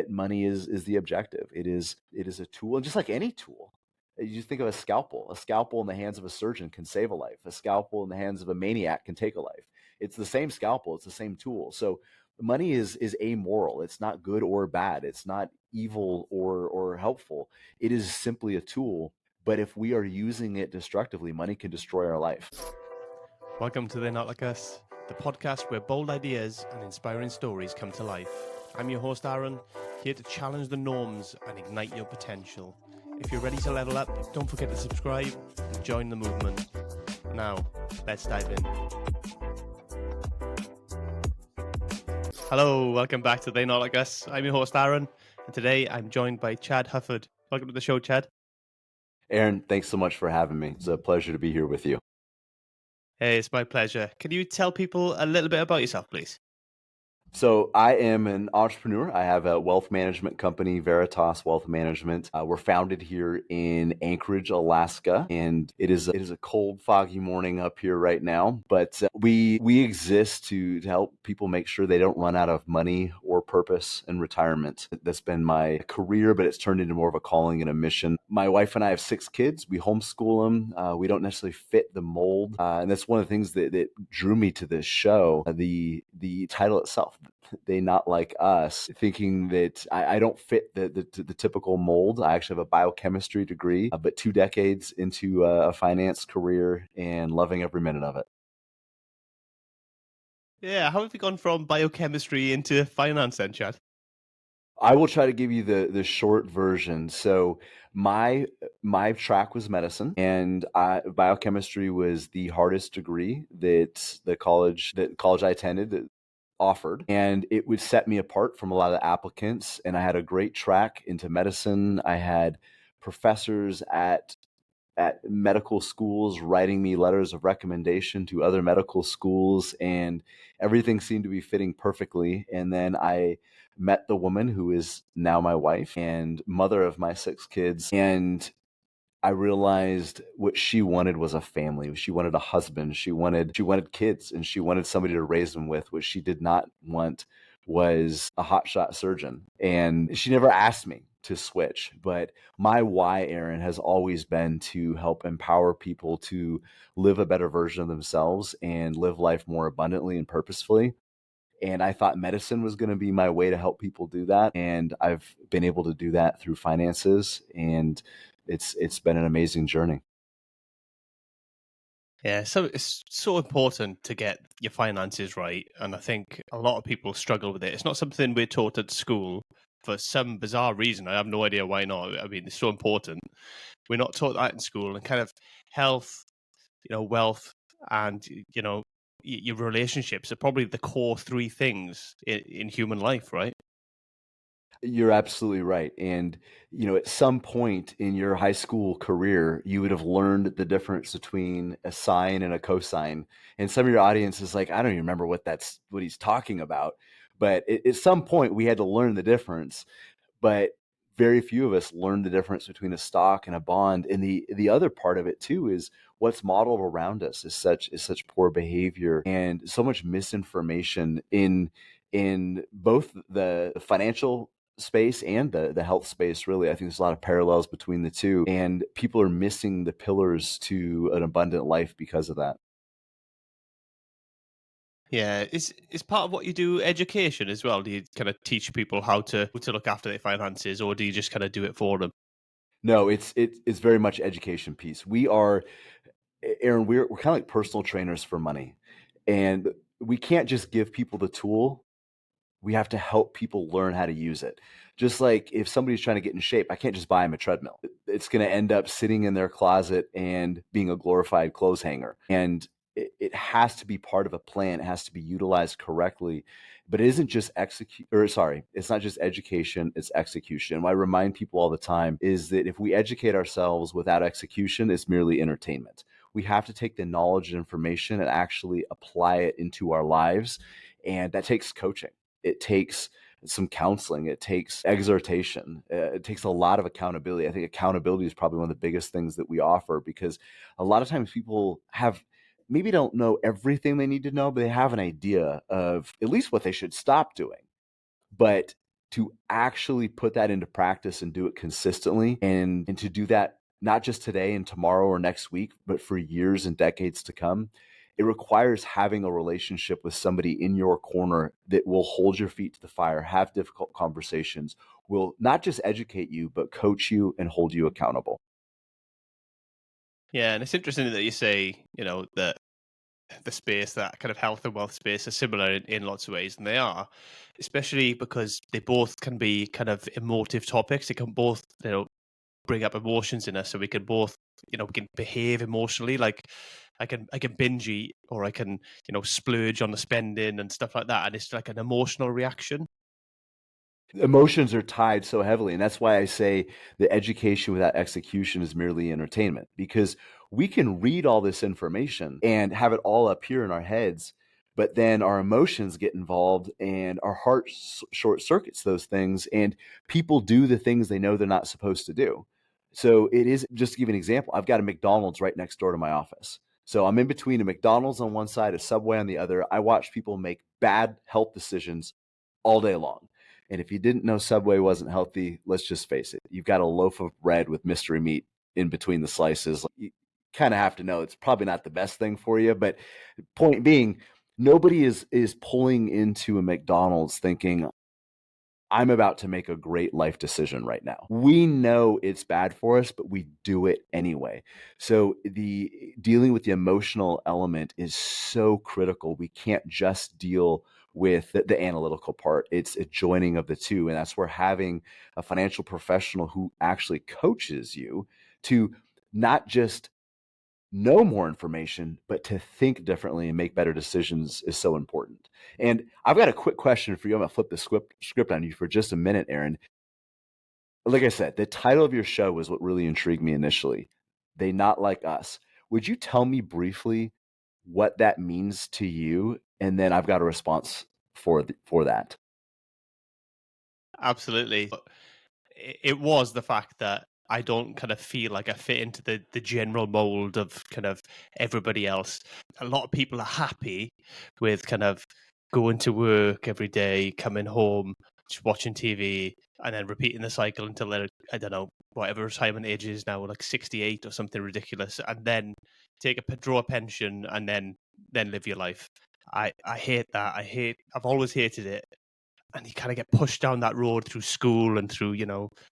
money is the objective. It is a tool, and just like any tool, you just think of a scalpel. A scalpel in the hands of a surgeon can save a life. A scalpel in the hands of a maniac can take a life. It's the same scalpel. It's the same tool. So money is amoral. It's not good or bad. It's not evil or helpful. It is simply a tool. But if we are using it destructively, money can destroy our life. Welcome to They're Not Like Us, the podcast where bold ideas and inspiring stories come to life. I'm your host, Aaron, here to challenge the norms and ignite your potential. If you're ready to level up, don't forget to subscribe and join the movement. Now, let's dive in. Hello, welcome back to They're Not Like Us. I'm your host, Aaron, and today I'm joined by Chad Hufford. Welcome to the show, Chad. Aaron, thanks so much for having me. It's a pleasure to be here with you. Hey, it's my pleasure. Can you tell people a little bit about yourself, please? So I am an entrepreneur. I have a wealth management company, Veritas Wealth Management. We're founded here in Anchorage, Alaska, and it is a cold, foggy morning up here right now. But we exist to help people make sure they don't run out of money or purpose in retirement. That's been my career, but it's turned into more of a calling and a mission. My wife and I have 6 kids. We homeschool them. We don't necessarily fit the mold, and that's one of the things that drew me to this show. The title itself. They Not Like Us, thinking that I don't fit the typical mold. I actually have a biochemistry degree, but 2 decades into a finance career and loving every minute of it. Yeah, how have you gone from biochemistry into finance then, Chad? I will try to give you the short version. So my track was medicine, and biochemistry was the hardest degree that the college I attended offered, and it would set me apart from a lot of the applicants. And I had a great track into medicine. I had professors at medical schools writing me letters of recommendation to other medical schools, and everything seemed to be fitting perfectly. And then I met the woman who is now my wife and mother of my 6 kids, and I realized what she wanted was a family. She wanted a husband. She wanted kids, and she wanted somebody to raise them with. What she did not want was a hotshot surgeon. And she never asked me to switch. But my why, Aaron, has always been to help empower people to live a better version of themselves and live life more abundantly and purposefully. And I thought medicine was going to be my way to help people do that. And I've been able to do that through finances, and it's been an amazing journey. Yeah, so it's so important to get your finances right. And I think a lot of people struggle with it. It's not something we're taught at school for some bizarre reason. I have no idea why not. I mean, it's so important. We're not taught that in school, and kind of health, wealth, and, your relationships are probably the core 3 things in human life, right? You're absolutely right. And, at some point in your high school career, you would have learned the difference between a sine and a cosine. And some of your audience is like, I don't even remember what he's talking about. But at some point, we had to learn the difference. But very few of us learn the difference between a stock and a bond. And the other part of it too is what's modeled around us is such poor behavior and so much misinformation in both the financial space and the health space. Really, I think there's a lot of parallels between the two, and people are missing the pillars to an abundant life because of that. Yeah, is part of what you do education as well? Do you kind of teach people how to look after their finances, or do you just kind of do it for them? No, it's very much education piece. We are, Aaron, we're kind of like personal trainers for money. And we can't just give people the tool. We have to help people learn how to use it. Just like if somebody's trying to get in shape, I can't just buy them a treadmill. It's going to end up sitting in their closet and being a glorified clothes hanger. And it has to be part of a plan. It has to be utilized correctly. But it isn't just it's not just education, it's execution. What I remind people all the time is that if we educate ourselves without execution, it's merely entertainment. We have to take the knowledge and information and actually apply it into our lives. And that takes coaching. It takes some counseling. It takes exhortation. It takes a lot of accountability. I think accountability is probably one of the biggest things that we offer, because a lot of times people maybe don't know everything they need to know, but they have an idea of at least what they should stop doing. But to actually put that into practice and do it consistently, and to do that not just today and tomorrow or next week, but for years and decades to come, it requires having a relationship with somebody in your corner that will hold your feet to the fire, have difficult conversations, will not just educate you, but coach you and hold you accountable. Yeah, and it's interesting that you say, that the space, that kind of health and wealth space, are similar in lots of ways, and they are, especially because they both can be kind of emotive topics. They can both, bring up emotions in us, so we can both, we can behave emotionally. Like I can binge eat, or I can, splurge on the spending and stuff like that, and it's like an emotional reaction. Emotions are tied so heavily, and that's why I say the education without execution is merely entertainment, because we can read all this information and have it all up here in our heads, but then our emotions get involved and our heart short circuits those things, and people do the things they know they're not supposed to do. So it is, just to give you an example, I've got a McDonald's right next door to my office. So I'm in between a McDonald's on one side, a Subway on the other. I watch people make bad health decisions all day long. And if you didn't know Subway wasn't healthy, let's just face it. You've got a loaf of bread with mystery meat in between the slices. You kind of have to know it's probably not the best thing for you. But point being, nobody is pulling into a McDonald's thinking, I'm about to make a great life decision right now. We know it's bad for us, but we do it anyway. So the dealing with the emotional element is so critical. We can't just deal with the analytical part. It's a joining of the two. And that's where having a financial professional who actually coaches you to not just know more information, but to think differently and make better decisions is so important. And I've got a quick question for you. I'm going to flip the script on you for just a minute, Aaron. Like I said, the title of your show was what really intrigued me initially. They Not Like Us. Would you tell me briefly what that means to you? And then I've got a response for that. Absolutely. But it was the fact that I don't kind of feel like I fit into the general mold of kind of everybody else. A lot of people are happy with kind of going to work every day, coming home, just watching TV, and then repeating the cycle until they're, I don't know, whatever retirement age is now, like 68 or something ridiculous, and then draw a pension, and then live your life. I hate that. I've always hated it, and you kind of get pushed down that road through school and through,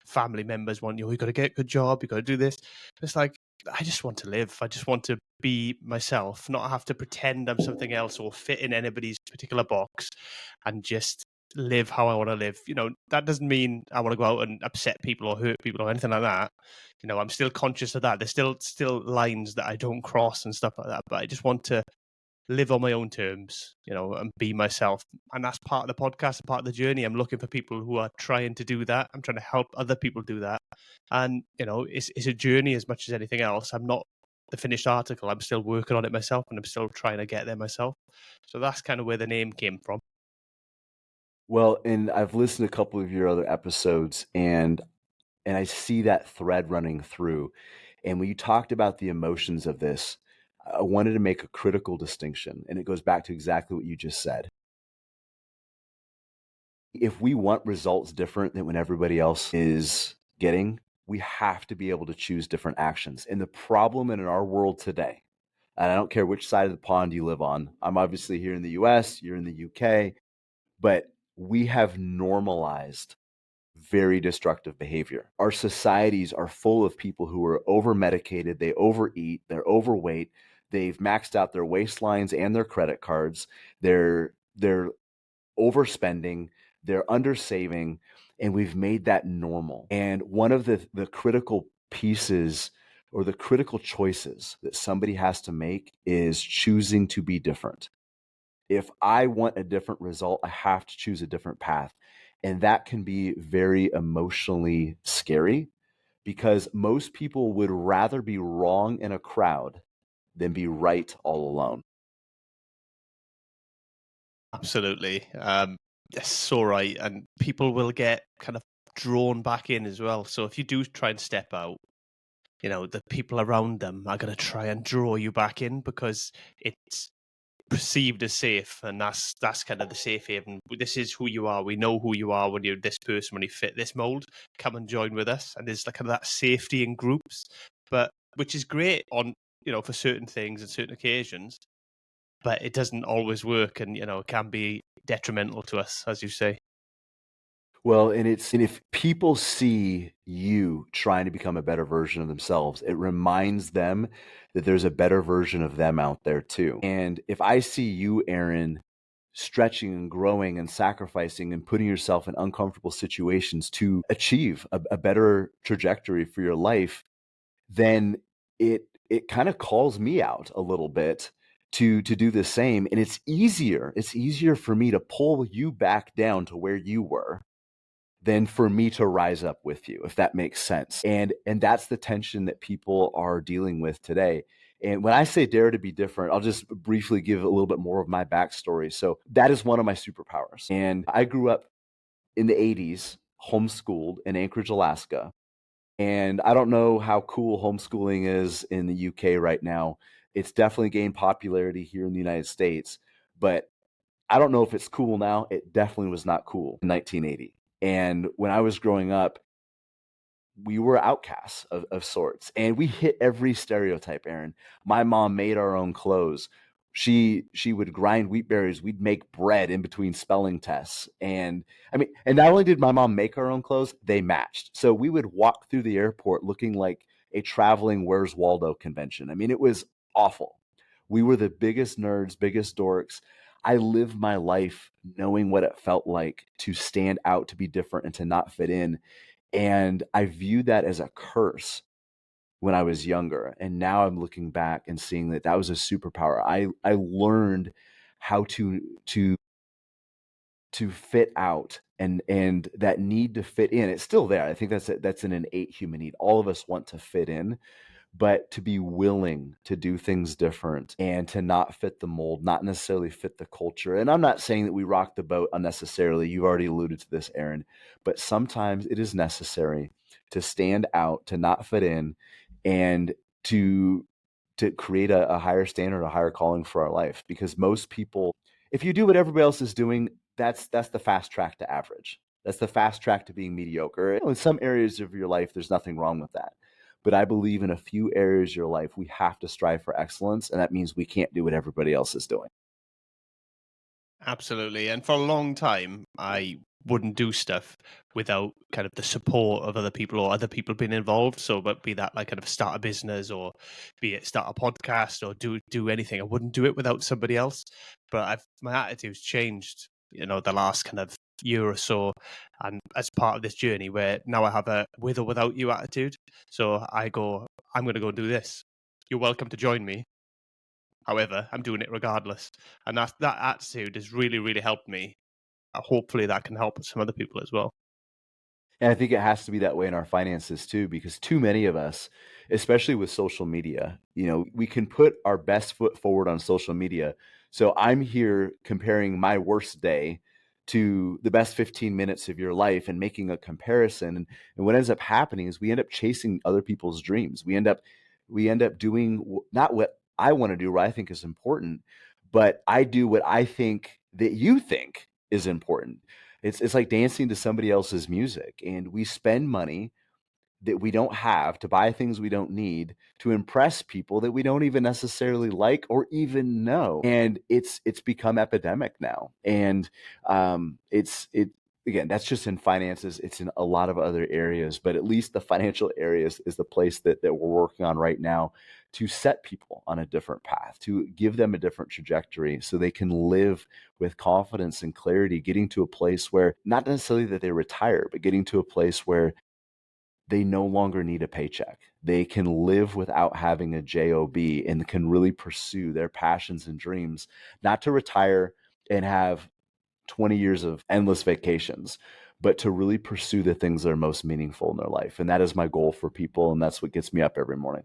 family members want you got to get a good job, you got to do this. It's like, I just want to live. I just want to be myself, not have to pretend I'm something else or fit in anybody's particular box, and just live how I want to live. That doesn't mean I want to go out and upset people or hurt people or anything like that. I'm still conscious of that. There's still lines that I don't cross and stuff like that, but I just want to live on my own terms, and be myself. And that's part of the podcast and part of the journey. I'm looking for people who are trying to do that. I'm trying to help other people do that. And, it's a journey as much as anything else. I'm not the finished article. I'm still working on it myself, and I'm still trying to get there myself. So that's kind of where the name came from. Well, and I've listened to a couple of your other episodes, and I see that thread running through. And when you talked about the emotions of this, I wanted to make a critical distinction, and it goes back to exactly what you just said. If we want results different than what everybody else is getting, we have to be able to choose different actions. And the problem in our world today, and I don't care which side of the pond you live on, I'm obviously here in the US, you're in the UK, but we have normalized very destructive behavior. Our societies are full of people who are over medicated, they overeat, they're overweight, they've maxed out their waistlines and their credit cards, they're overspending, they're undersaving, and we've made that normal. And one of the critical pieces or the critical choices that somebody has to make is choosing to be different. If I want a different result, I have to choose a different path. And that can be very emotionally scary because most people would rather be wrong in a crowd than be right all alone. Absolutely. That's so right. And people will get kind of drawn back in as well. So if you do try and step out, the people around them are going to try and draw you back in, because it's perceived as safe, and that's kind of the safe haven. This is who you are. We know who you are when you're this person, when you fit this mold. Come and join with us, and there's like kind of that safety in groups, but which is great on, for certain things and certain occasions, but it doesn't always work, and it can be detrimental to us, as you say. Well, and if people see you trying to become a better version of themselves, it reminds them that there's a better version of them out there too. And if I see you, Aaron, stretching and growing and sacrificing and putting yourself in uncomfortable situations to achieve a better trajectory for your life, then it kind of calls me out a little bit to do the same. And it's easier for me to pull you back down to where you were than for me to rise up with you, if that makes sense. And that's the tension that people are dealing with today. And when I say dare to be different, I'll just briefly give a little bit more of my backstory. So that is one of my superpowers. And I grew up in the 80s, homeschooled in Anchorage, Alaska. And I don't know how cool homeschooling is in the UK right now. It's definitely gained popularity here in the United States, but I don't know if it's cool now. It definitely was not cool in 1980. And when I was growing up, we were outcasts of sorts, and we hit every stereotype. Aaron, my mom made our own clothes. She would grind wheat berries. We'd make bread in between spelling tests, and I mean, and not only did my mom make our own clothes, they matched. So we would walk through the airport looking like a traveling Where's Waldo convention. I mean, it was awful. We were the biggest nerds, biggest dorks. I lived my life knowing what it felt like to stand out, to be different, and to not fit in. And I viewed that as a curse when I was younger. And now I'm looking back and seeing that that was a superpower. I learned how to fit out, and that need to fit in. It's still there. I think that's an innate human need. All of us want to fit in, but to be willing to do things different and to not fit the mold, not necessarily fit the culture. And I'm not saying that we rock the boat unnecessarily. You've already alluded to this, Aaron, but sometimes it is necessary to stand out, to not fit in, and to to create a higher standard, a higher calling for our life. Because most people, if you do what everybody else is doing, that's the fast track to average. That's the fast track to being mediocre. In some areas of your life, there's nothing wrong with that. But I believe in a few areas of your life, we have to strive for excellence. And that means we can't do what everybody else is doing. Absolutely. And for a long time, I wouldn't do stuff without kind of the support of other people or other people being involved. So, but be that like kind of start a business or be it start a podcast or do anything, I wouldn't do it without somebody else. But my attitude's changed, the last kind of year or so, and as part of this journey where now I have a with or without you attitude. So I go, I'm going to go and do this. You're welcome to join me. However, I'm doing it regardless. And that attitude has really, really helped me. Hopefully that can help some other people as well. And I think it has to be that way in our finances too, because too many of us, especially with social media, we can put our best foot forward on social media. So I'm here comparing my worst day to the best 15 minutes of your life and making a comparison. And what ends up happening is we end up chasing other people's dreams. We end up doing not what I want to do, what I think is important, but I do what I think that you think is important. It's like dancing to somebody else's music, and we spend money that we don't have to buy things we don't need to impress people that we don't even necessarily like or even know. And it's become epidemic now. And it again, that's just in finances. It's in a lot of other areas, but at least the financial areas is the place that we're working on right now to set people on a different path, to give them a different trajectory so they can live with confidence and clarity, getting to a place where not necessarily that they retire, but getting to a place where they no longer need a paycheck. They can live without having a job and can really pursue their passions and dreams, not to retire and have 20 years of endless vacations, but to really pursue the things that are most meaningful in their life. And that is my goal for people. And that's what gets me up every morning.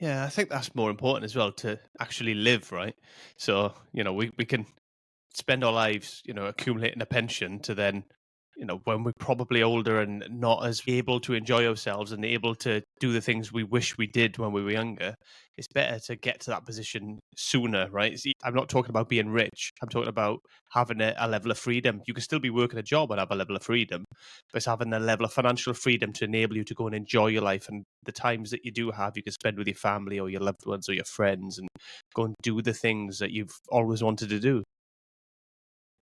Yeah, I think that's more important as well, to actually live, right? So, we can spend our lives, accumulating a pension to then when we're probably older and not as able to enjoy ourselves and able to do the things we wish we did when we were younger, it's better to get to that position sooner, right? See, I'm not talking about being rich. I'm talking about having a level of freedom. You can still be working a job and have a level of freedom, but it's having a level of financial freedom to enable you to go and enjoy your life. And the times that you do have, you can spend with your family or your loved ones or your friends and go and do the things that you've always wanted to do.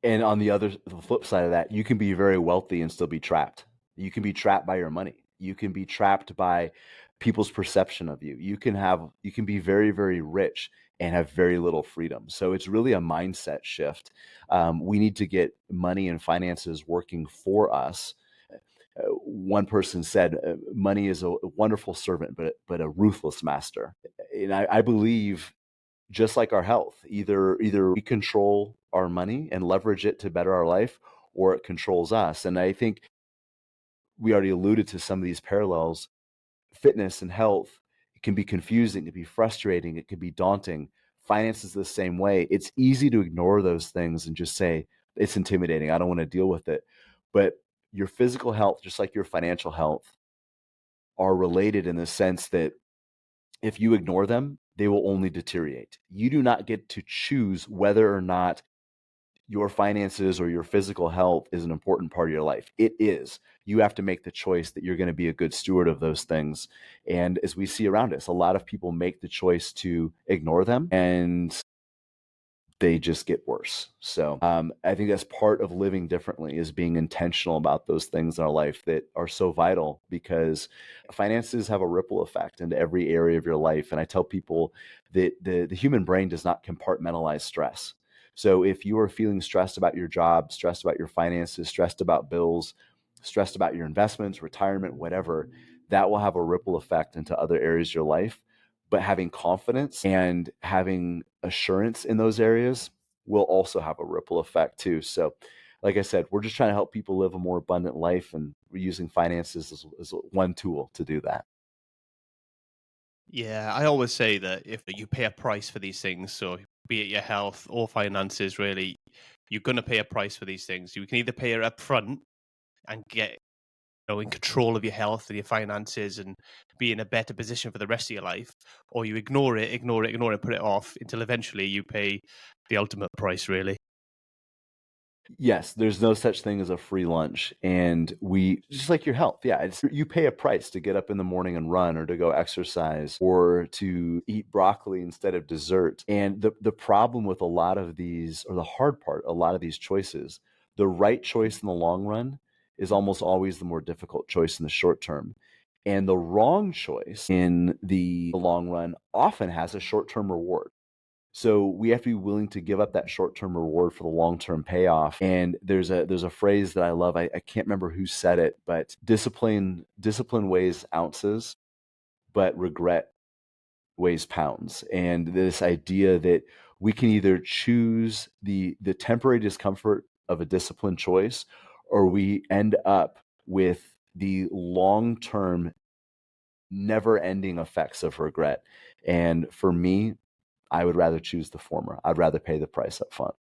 And on the flip side of that, you can be very wealthy and still be trapped. You can be trapped by your money. You can be trapped by people's perception of you. You can be very, very rich and have very little freedom. So it's really a mindset shift. We need to get money and finances working for us. One person said, "Money is a wonderful servant, but a ruthless master." And I believe, just like our health, either we control our money and leverage it to better our life, or it controls us. And I think we already alluded to some of these parallels. Fitness and health, it can be confusing, it can be frustrating, it can be daunting. Finance is the same way. It's easy to ignore those things and just say it's intimidating, I don't want to deal with it. But your physical health, just like your financial health, are related in the sense that if you ignore them, they will only deteriorate. You do not get to choose whether or not your finances or your physical health is an important part of your life. It is. You have to make the choice that you're going to be a good steward of those things. And as we see around us, a lot of people make the choice to ignore them, and they just get worse. So I think that's part of living differently, is being intentional about those things in our life that are so vital, because finances have a ripple effect into every area of your life. And I tell people that the human brain does not compartmentalize stress. So if you are feeling stressed about your job, stressed about your finances, stressed about bills, stressed about your investments, retirement, whatever, that will have a ripple effect into other areas of your life. But having confidence and having assurance in those areas will also have a ripple effect too. So, like I said, we're just trying to help people live a more abundant life, and we're using finances as one tool to do that. Yeah, I always say that if you pay a price for these things, so be it your health or finances, really, you're going to pay a price for these things. You can either pay it up front and get in control of your health and your finances and be in a better position for the rest of your life, or you ignore it, put it off until eventually you pay the ultimate price, really. Yes, there's no such thing as a free lunch. And we, just like your health, yeah, you pay a price to get up in the morning and run, or to go exercise, or to eat broccoli instead of dessert. And the problem with a lot of these, or the hard part, a lot of these choices, the right choice in the long run is almost always the more difficult choice in the short term. And the wrong choice in the long run often has a short term reward. So we have to be willing to give up that short-term reward for the long-term payoff. And there's a phrase that I love. I can't remember who said it, but discipline weighs ounces, but regret weighs pounds. And this idea that we can either choose the temporary discomfort of a disciplined choice, or we end up with the long-term, never-ending effects of regret. And for me, I would rather choose the former. I'd rather pay the price up front.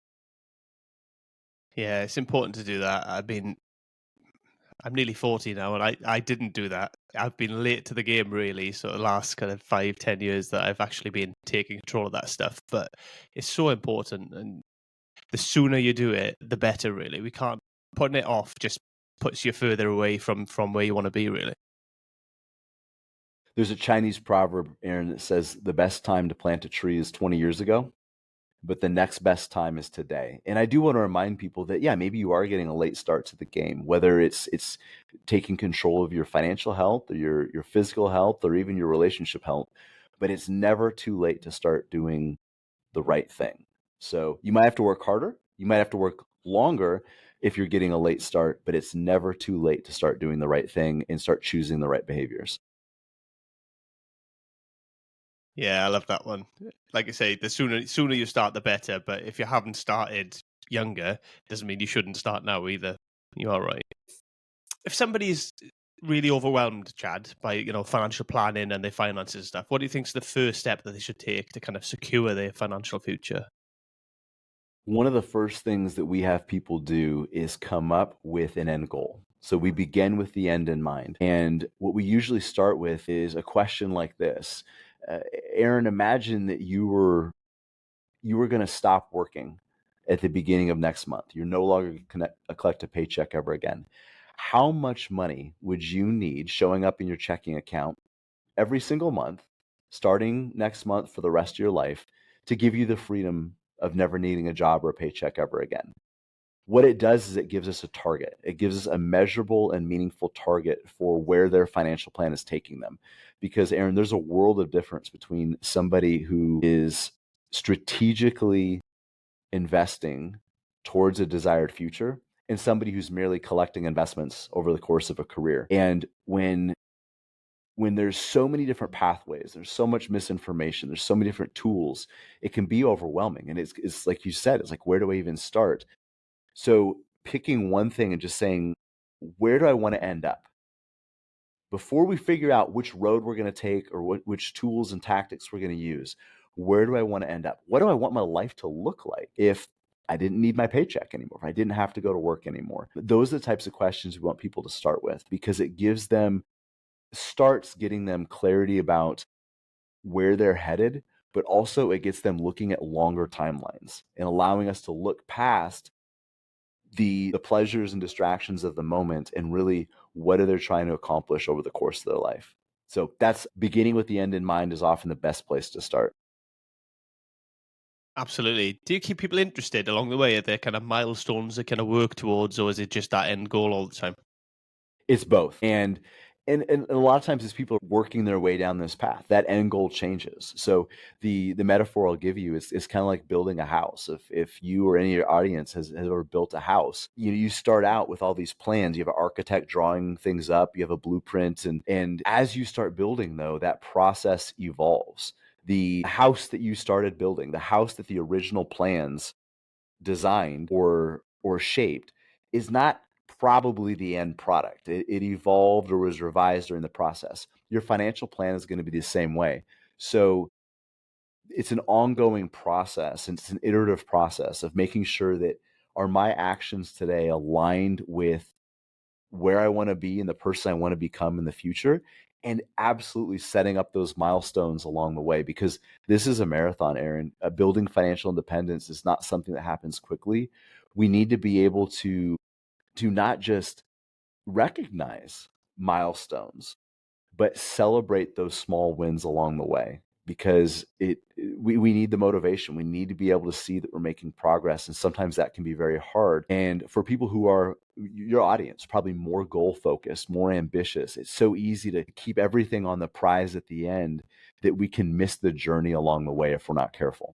Yeah, it's important to do that. I'm nearly 40 now, and I didn't do that. I've been late to the game, really. So the last kind of 5, 10 years that I've actually been taking control of that stuff. But it's so important, and the sooner you do it, the better. Really, we can't putting it off just puts you further away from where you want to be. Really. There's a Chinese proverb, Aaron, that says the best time to plant a tree is 20 years ago, but the next best time is today. And I do want to remind people that, yeah, maybe you are getting a late start to the game, whether it's taking control of your financial health, or your physical health, or even your relationship health. But it's never too late to start doing the right thing. So you might have to work harder, you might have to work longer if you're getting a late start, but it's never too late to start doing the right thing and start choosing the right behaviors. Yeah, I love that one. Like I say, the sooner you start, the better. But if you haven't started younger, doesn't mean you shouldn't start now either. You are right. If somebody's really overwhelmed, Chad, by financial planning and their finances and stuff, what do you think is the first step that they should take to kind of secure their financial future? One of the first things that we have people do is come up with an end goal. So we begin with the end in mind. And what we usually start with is a question like this. Uh, Aaron, imagine that you were going to stop working at the beginning of next month. You're no longer going to collect a paycheck ever again. How much money would you need showing up in your checking account every single month, starting next month for the rest of your life, to give you the freedom of never needing a job or a paycheck ever again? What it does is it gives us a target. It gives us a measurable and meaningful target for where their financial plan is taking them. Because, Aaron, there's a world of difference between somebody who is strategically investing towards a desired future and somebody who's merely collecting investments over the course of a career. And when there's so many different pathways, there's so much misinformation, there's so many different tools, it can be overwhelming. And it's like you said, it's like, where do I even start? So picking one thing and just saying, where do I want to end up? Before we figure out which road we're going to take or which tools and tactics we're going to use, where do I want to end up? What do I want my life to look like if I didn't need my paycheck anymore, if I didn't have to go to work anymore? Those are the types of questions we want people to start with, because it starts getting them clarity about where they're headed, but also it gets them looking at longer timelines and allowing us to look past the pleasures and distractions of the moment and really what are they trying to accomplish over the course of their life. So that's beginning with the end in mind is often the best place to start. Absolutely. Do you keep people interested along the way? Are there kind of milestones they kind of work towards, or is it just that end goal all the time? It's both. And a lot of times as people are working their way down this path, that end goal changes. So the metaphor I'll give you is kind of like building a house. If you or any of your audience has ever built a house, you start out with all these plans. You have an architect drawing things up, you have a blueprint, and as you start building, though, that process evolves. The house that you started building, the house that the original plans designed or shaped, is not probably the end product. It evolved or was revised during the process. Your financial plan is going to be the same way. So it's an ongoing process, and it's an iterative process of making sure that are my actions today aligned with where I want to be and the person I want to become in the future, and absolutely setting up those milestones along the way, because this is a marathon, Aaron. Building financial independence is not something that happens quickly. We need to be able to not just recognize milestones, but celebrate those small wins along the way, because we need the motivation. We need to be able to see that we're making progress, and sometimes that can be very hard. And for people who are your audience, probably more goal focused, more ambitious, it's so easy to keep everything on the prize at the end that we can miss the journey along the way if we're not careful.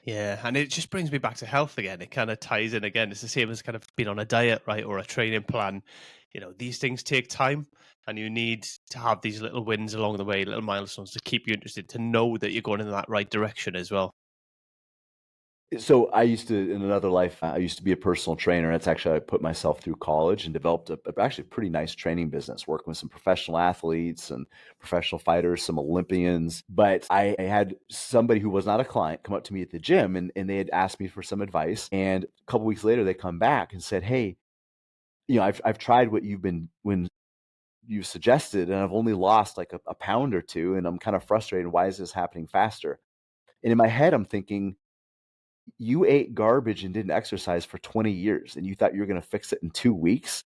Yeah, and it just brings me back to health again. It kind of ties in again. It's the same as kind of being on a diet, right, or a training plan. You know, these things take time, and you need to have these little wins along the way, little milestones to keep you interested, to know that you're going in that right direction as well. So I used to, in another life, I used to be a personal trainer. That's actually, I put myself through college and developed actually pretty nice training business, working with some professional athletes and professional fighters, some Olympians. But I had somebody who was not a client come up to me at the gym, and they had asked me for some advice. And a couple weeks later, they come back and said, "Hey, I've tried what when you suggested, and I've only lost like a pound or two, and I'm kind of frustrated. Why is this happening faster?" And in my head, I'm thinking, you ate garbage and didn't exercise for 20 years and you thought you were going to fix it in 2 weeks.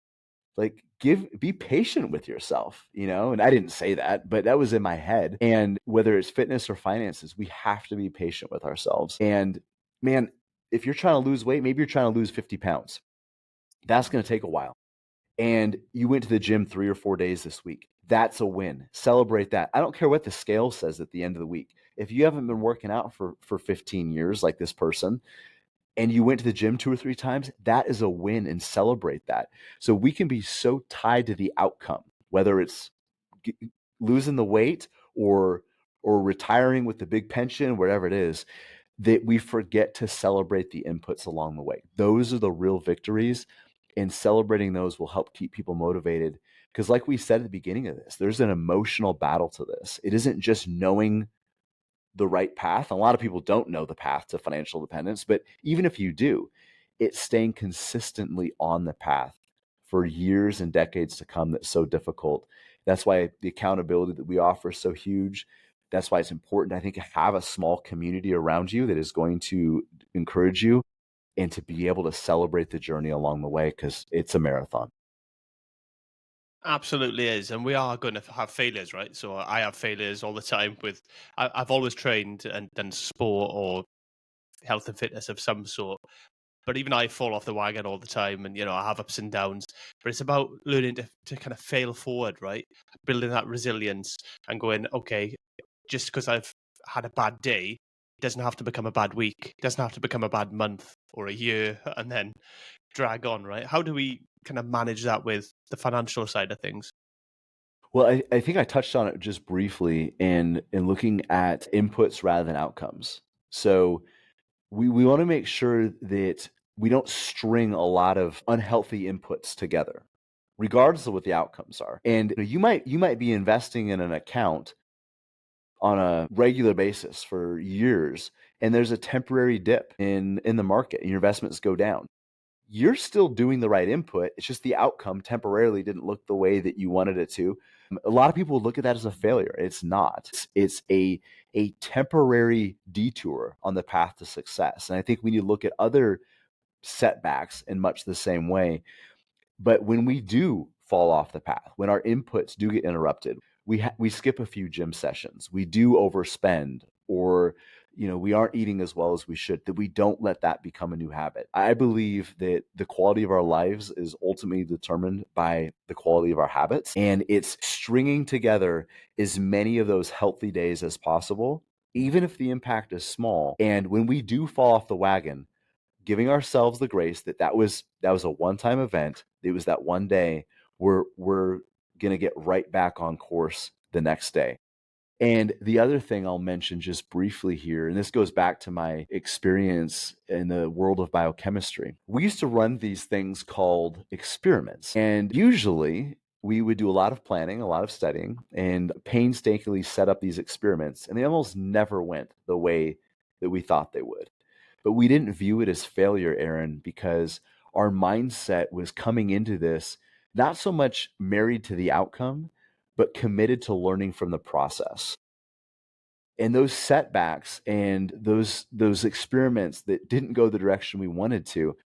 Like, be patient with yourself, and I didn't say that, but that was in my head. And whether it's fitness or finances, we have to be patient with ourselves. And man, if you're trying to lose weight, maybe you're trying to lose 50 pounds, that's going to take a while. And you went to the gym 3 or 4 days this week, that's a win. Celebrate that. I don't care what the scale says at the end of the week. If you haven't been working out for 15 years like this person, and you went to the gym 2 or 3 times, that is a win, and celebrate that. So we can be so tied to the outcome, whether it's g- losing the weight or retiring with the big pension, whatever it is, that we forget to celebrate the inputs along the way. Those are the real victories, and celebrating those will help keep people motivated. Because, like we said at the beginning of this, there's an emotional battle to this. It isn't just knowing the right path. A lot of people don't know the path to financial independence, but even if you do, it's staying consistently on the path for years and decades to come that's so difficult. That's why the accountability that we offer is so huge. That's why it's important, I think, to have a small community around you that is going to encourage you and to be able to celebrate the journey along the way, because it's a marathon. Absolutely is, and we are going to have failures, right? So I have failures all the time. I've always trained and done sport or health and fitness of some sort, but even I fall off the wagon all the time, and I have ups and downs. But it's about learning to kind of fail forward, right? Building that resilience and going, okay, just because I've had a bad day, it doesn't have to become a bad week. It doesn't have to become a bad month or a year, and then drag on, right? How do we kind of manage that with the financial side of things? Well, I think I touched on it just briefly in looking at inputs rather than outcomes. So we want to make sure that we don't string a lot of unhealthy inputs together, regardless of what the outcomes are. And you might be investing in an account on a regular basis for years, and there's a temporary dip in the market, and your investments go down. You're still doing the right input. It's just the outcome temporarily didn't look the way that you wanted it to. A lot of people look at that as a failure. It's not. It's a temporary detour on the path to success. And I think we need to look at other setbacks in much the same way. But when we do fall off the path, when our inputs do get interrupted, we skip a few gym sessions, we do overspend, or we aren't eating as well as we should. That we don't let that become a new habit. I believe that the quality of our lives is ultimately determined by the quality of our habits, and it's stringing together as many of those healthy days as possible, even if the impact is small. And when we do fall off the wagon, giving ourselves the grace that that was a one-time event. It was that one day. We're gonna get right back on course the next day. And the other thing I'll mention just briefly here, and this goes back to my experience in the world of biochemistry. We used to run these things called experiments, and usually we would do a lot of planning, a lot of studying, and painstakingly set up these experiments, and they almost never went the way that we thought they would. But we didn't view it as failure, Aaron, because our mindset was coming into this not so much married to the outcome, but committed to learning from the process. And those setbacks and those experiments that didn't go the direction we wanted to,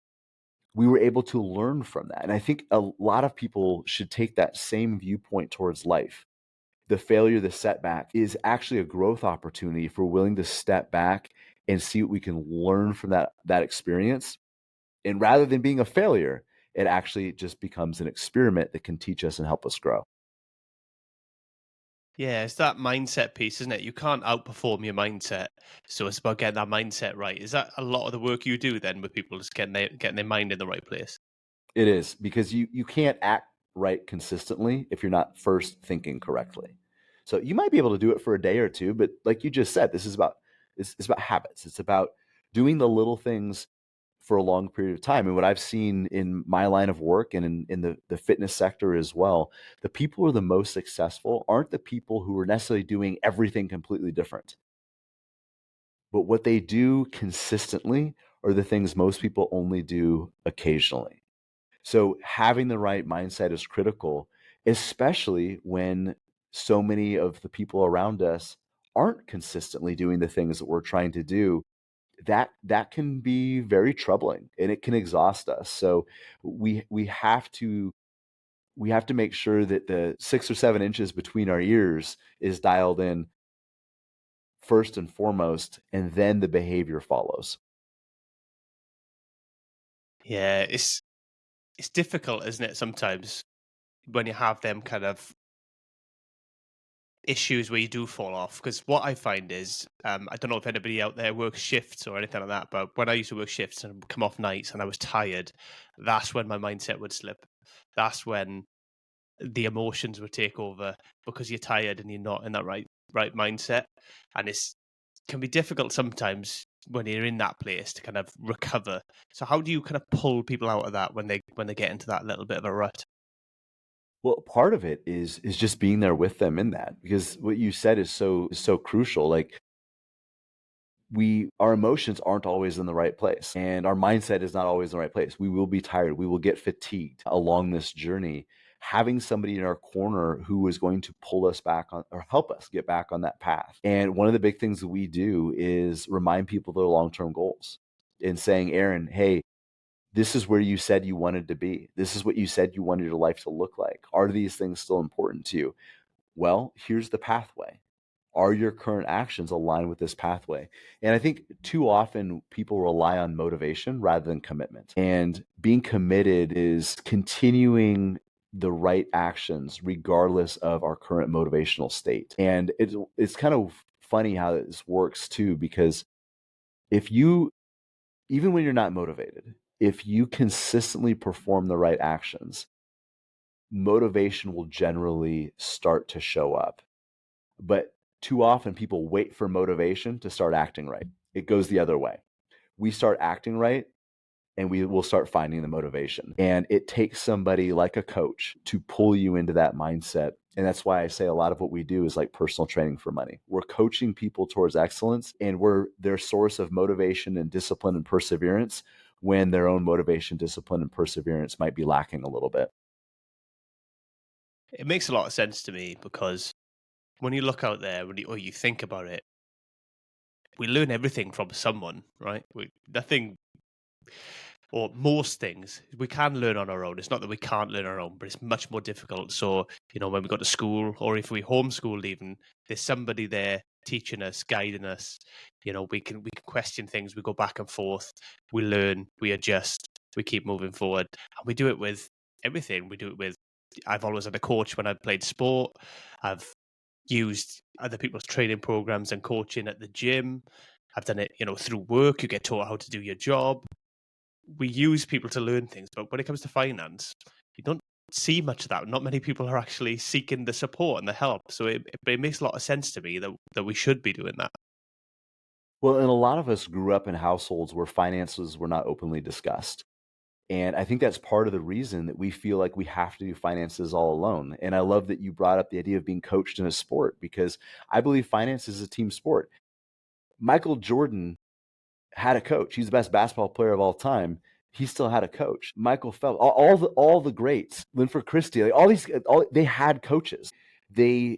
we were able to learn from that. And I think a lot of people should take that same viewpoint towards life. The failure, the setback is actually a growth opportunity if we're willing to step back and see what we can learn from that experience. And rather than being a failure, it actually just becomes an experiment that can teach us and help us grow. Yeah, it's that mindset piece, isn't it? You can't outperform your mindset. So it's about getting that mindset right. Is that a lot of the work you do then with people just getting their mind in the right place? It is, because you can't act right consistently if you're not first thinking correctly. So you might be able to do it for a day or two, but like you just said, it's about habits. It's about doing the little things for a long period of time. And what I've seen in my line of work and in the fitness sector as well, the people who are the most successful aren't the people who are necessarily doing everything completely different. But what they do consistently are the things most people only do occasionally. So having the right mindset is critical, especially when so many of the people around us aren't consistently doing the things that we're trying to do. That can be very troubling, and it can exhaust us. So we have to make sure that the 6 or 7 inches between our ears is dialed in first and foremost, and then the behavior follows. Yeah, it's difficult, isn't it, sometimes when you have them kind of issues where you do fall off. Because what I find is, I don't know if anybody out there works shifts or anything like that, but when I used to work shifts and come off nights and I was tired, that's when my mindset would slip. That's when the emotions would take over because you're tired and you're not in that right mindset, and it's can be difficult sometimes when you're in that place to kind of recover. So how do you kind of pull people out of that when they get into that little bit of a rut? Well, part of it is just being there with them in that, because what you said is so crucial. Like, our emotions aren't always in the right place, and our mindset is not always in the right place. We will be tired, we will get fatigued along this journey. Having somebody in our corner who is going to pull us back on or help us get back on that path. And one of the big things that we do is remind people of their long-term goals and saying, Aaron, hey, this is where you said you wanted to be. This is what you said you wanted your life to look like. Are these things still important to you? Well, here's the pathway. Are your current actions aligned with this pathway? And I think too often people rely on motivation rather than commitment. And being committed is continuing the right actions regardless of our current motivational state. And it's kind of funny how this works too, because if you, even when you're not motivated, if you consistently perform the right actions, motivation will generally start to show up. But too often people wait for motivation to start acting right. It goes the other way. We start acting right and we will start finding the motivation. And it takes somebody like a coach to pull you into that mindset. And that's why I say a lot of what we do is like personal training for money. We're coaching people towards excellence, and we're their source of motivation and discipline and perseverance when their own motivation, discipline, and perseverance might be lacking a little bit. It makes a lot of sense to me because when you look out there, or you think about it, we learn everything from someone, right? Nothing, or most things, we can learn on our own. It's not that we can't learn on our own, but it's much more difficult. So, when we go to school, or if we homeschooled even, there's somebody there teaching us, guiding us. We can question things, we go back and forth, we learn, we adjust, we keep moving forward. And we do it with everything. I've always had a coach when I played sport. I've used other people's training programs and coaching at the gym. I've done it, through work. You get taught how to do your job. We use people to learn things, but when it comes to finance, you don't see much of that. Not many people are actually seeking the support and the help. So it makes a lot of sense to me that we should be doing that. Well, and a lot of us grew up in households where finances were not openly discussed. And I think that's part of the reason that we feel like we have to do finances all alone. And I love that you brought up the idea of being coached in a sport, because I believe finance is a team sport. Michael Jordan had a coach. He's the best basketball player of all time. He still had a coach. Michael Phelps, all the greats, Linford Christie, like they had coaches. They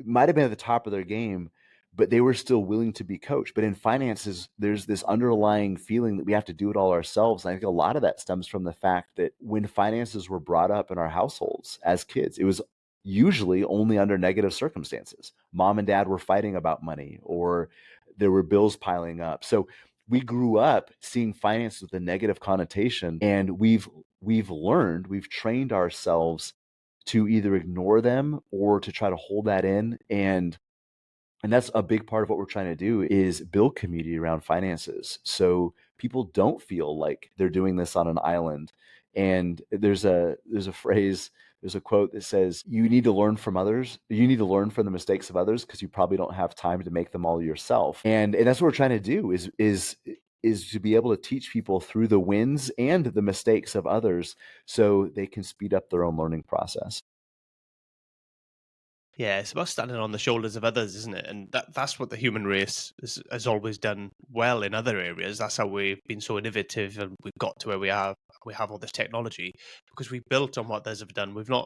might have been at the top of their game, but they were still willing to be coached. But in finances, there's this underlying feeling that we have to do it all ourselves. And I think a lot of that stems from the fact that when finances were brought up in our households as kids, it was usually only under negative circumstances. Mom and dad were fighting about money, or there were bills piling up. So we grew up seeing finance with a negative connotation, and we've trained ourselves to either ignore them or to try to hold that in. And that's a big part of what we're trying to do, is build community around finances, so people don't feel like they're doing this on an island. And there's a phrase, there's a quote that says, you need to learn from others, you need to learn from the mistakes of others, because you probably don't have time to make them all yourself. And that's what we're trying to do, is to be able to teach people through the wins and the mistakes of others, so they can speed up their own learning process. Yeah, it's about standing on the shoulders of others, isn't it? And that's what the human race has always done well in other areas. That's how we've been so innovative and we've got to where we are. We have all this technology because we built on what others have done. We've not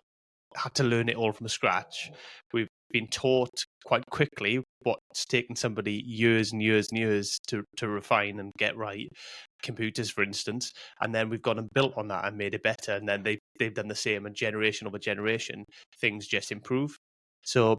had to learn it all from scratch. We've been taught quite quickly what's taken somebody years and years and years to refine and get right. Computers, for instance, and then we've gone and built on that and made it better. And then they've done the same, and generation over generation, things just improve. So,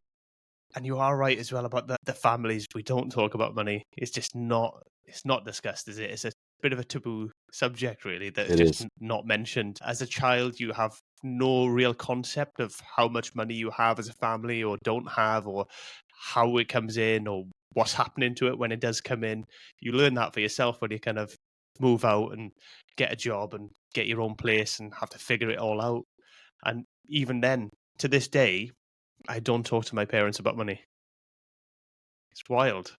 and you are right as well about the families. We don't talk about money. It's not discussed, is it? It's a bit of a taboo subject, really, that's It just is. not mentioned. As a child, you have no real concept of how much money you have as a family or don't have, or how it comes in, or what's happening to it when it does come in. You learn that for yourself when you kind of move out and get a job and get your own place and have to figure it all out. And even then, to this day, I don't talk to my parents about money. It's wild.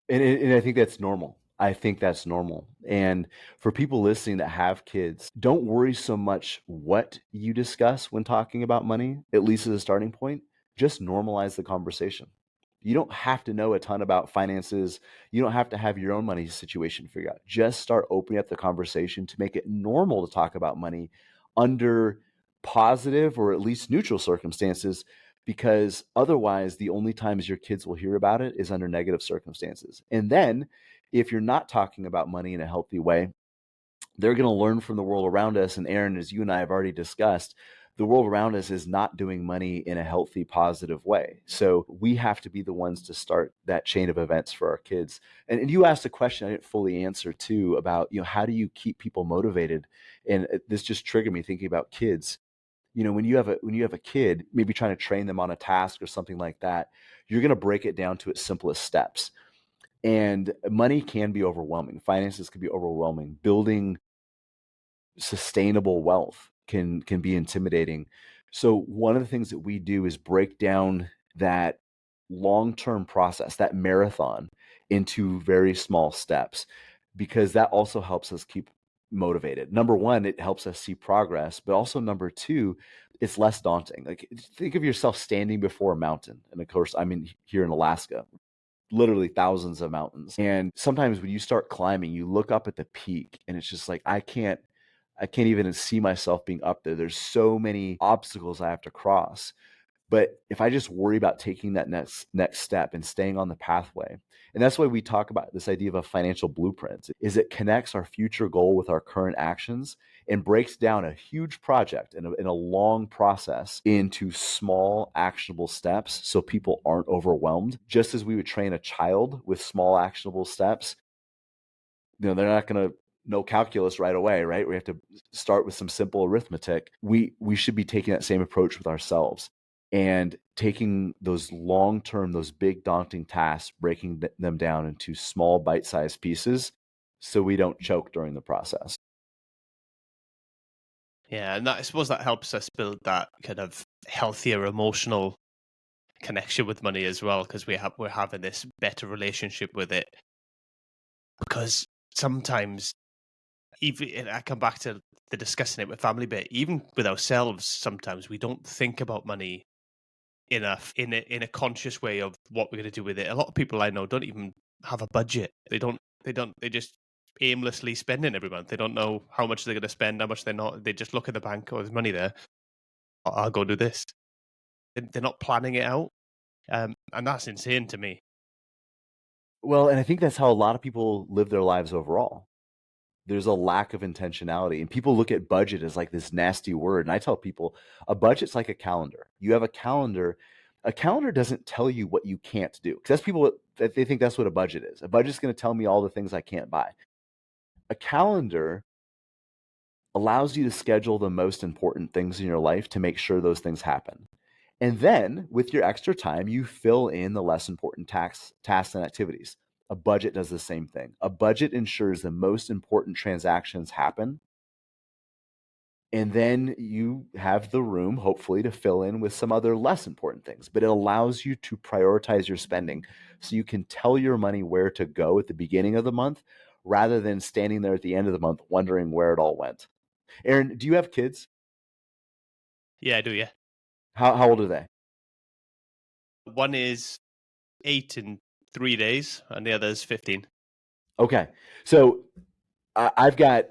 And I think that's normal. I think that's normal. And for people listening that have kids, don't worry so much what you discuss when talking about money, at least as a starting point. Just normalize the conversation. You don't have to know a ton about finances. You don't have to have your own money situation figured out. Just start opening up the conversation to make it normal to talk about money under positive or at least neutral circumstances, because otherwise, the only times your kids will hear about it is under negative circumstances. And then, if you're not talking about money in a healthy way, they're going to learn from the world around us. And Aaron, as you and I have already discussed, the world around us is not doing money in a healthy, positive way. So we have to be the ones to start that chain of events for our kids. And you asked a question I didn't fully answer too about, how do you keep people motivated? And this just triggered me thinking about kids. When you have a kid, maybe trying to train them on a task or something like that, you're going to break it down to its simplest steps. And money can be overwhelming. Finances can be overwhelming. Building sustainable wealth can be intimidating. So one of the things that we do is break down that long-term process, that marathon, into very small steps, because that also helps us keep motivated. Number one, it helps us see progress, but also number two, it's less daunting. Like, think of yourself standing before a mountain. And of course, I'm here in Alaska, literally thousands of mountains. And sometimes when you start climbing, you look up at the peak and it's just like, I can't even see myself being up there. There's so many obstacles I have to cross. But if I just worry about taking that next step and staying on the pathway, and that's why we talk about this idea of a financial blueprint, is it connects our future goal with our current actions and breaks down a huge project in a long process into small actionable steps so people aren't overwhelmed. Just as we would train a child with small actionable steps, they're not going to know calculus right away, right? We have to start with some simple arithmetic. We should be taking that same approach with ourselves and taking those long term, those big daunting tasks, breaking them down into small bite-sized pieces so we don't choke during the process. Yeah, and I suppose that helps us build that kind of healthier emotional connection with money as well, because we're having this better relationship with it. Because sometimes, even and I come back to the discussing it with family bit, even with ourselves, sometimes we don't think about money enough in a conscious way of what we're going to do with it. A lot of people I know don't even have a budget. They just aimlessly spending every month. They don't know how much they're going to spend, how much they're not. They just look at the bank, oh, there's money there. I'll go do this. They're not planning it out, and that's insane to me. Well, and I think that's how a lot of people live their lives overall. There's a lack of intentionality, and people look at budget as like this nasty word. And I tell people a budget's like a calendar. You have a calendar. A calendar doesn't tell you what you can't do, because that's people that they think that's what a budget is. A budget's going to tell me all the things I can't buy. A calendar allows you to schedule the most important things in your life to make sure those things happen. And then with your extra time, you fill in the less important tasks and activities. A budget does the same thing. A budget ensures the most important transactions happen. And then you have the room, hopefully, to fill in with some other less important things. But it allows you to prioritize your spending so you can tell your money where to go at the beginning of the month rather than standing there at the end of the month wondering where it all went. Aaron, do you have kids? Yeah, I do. Yeah, How old are they? one is 8 in 3 days, and the other's 15. Okay. So I've got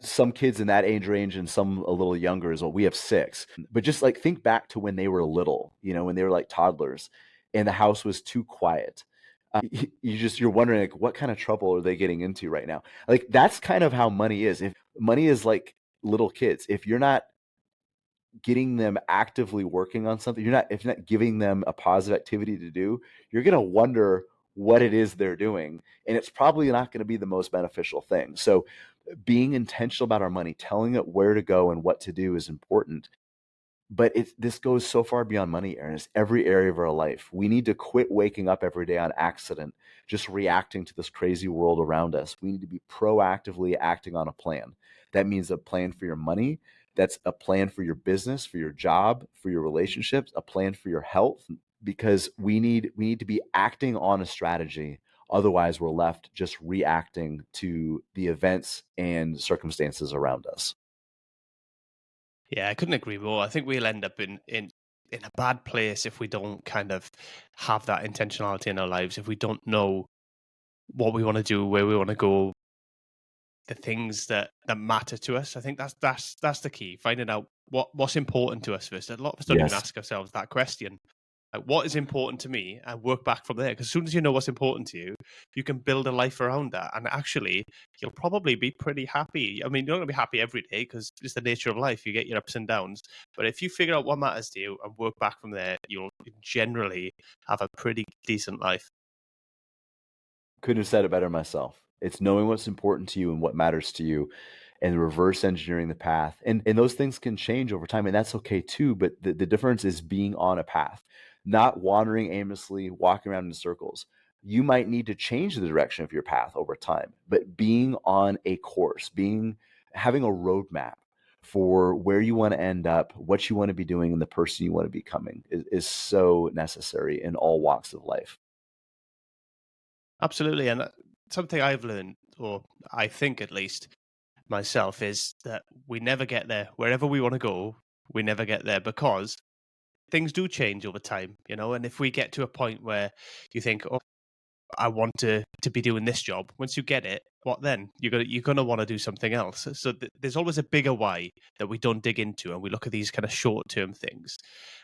some kids in that age range and some a little younger as well. We have six, but just like think back to when they were little, when they were like toddlers, and the house was too quiet. You're wondering like what kind of trouble are they getting into right now? Like that's kind of how money is. If money is like little kids, if you're not getting them actively working on something, if you're not giving them a positive activity to do, you're going to wonder what it is they're doing, and it's probably not going to be the most beneficial thing. So being intentional about our money, telling it where to go and what to do is important. But this goes so far beyond money, Aaron. It's every area of our life. We need to quit waking up every day on accident, just reacting to this crazy world around us. We need to be proactively acting on a plan. That means a plan for your money. That's a plan for your business, for your job, for your relationships, a plan for your health, because we need to be acting on a strategy. Otherwise, we're left just reacting to the events and circumstances around us. Yeah, I couldn't agree more. I think we'll end up in in a bad place if we don't kind of have that intentionality in our lives, if we don't know what we want to do, where we want to go, the things that matter to us. I think that's the key. Finding out what's important to us first. A lot of us don't even Yes. ask ourselves that question. Like, what is important to me, and work back from there. Because as soon as you know what's important to you, you can build a life around that. And actually, you'll probably be pretty happy. I mean, you're not going to be happy every day because it's the nature of life. You get your ups and downs. But if you figure out what matters to you and work back from there, you'll generally have a pretty decent life. Couldn't have said it better myself. It's knowing what's important to you and what matters to you and reverse engineering the path. And those things can change over time, and that's okay too. But the difference is being on a path, not wandering aimlessly, walking around in circles. You might need to change the direction of your path over time, but being on a course, having a roadmap for where you want to end up, what you want to be doing, and the person you want to be becoming is so necessary in all walks of life. Absolutely. And something I've learned, or I think at least myself, is that we never get there. Wherever we want to go, we never get there because things do change over time, you know. And if we get to a point where you think, oh, I want to be doing this job, once you get it, what then? You're gonna want to do something else. So there's always a bigger why that we don't dig into, and we look at these kind of short term things.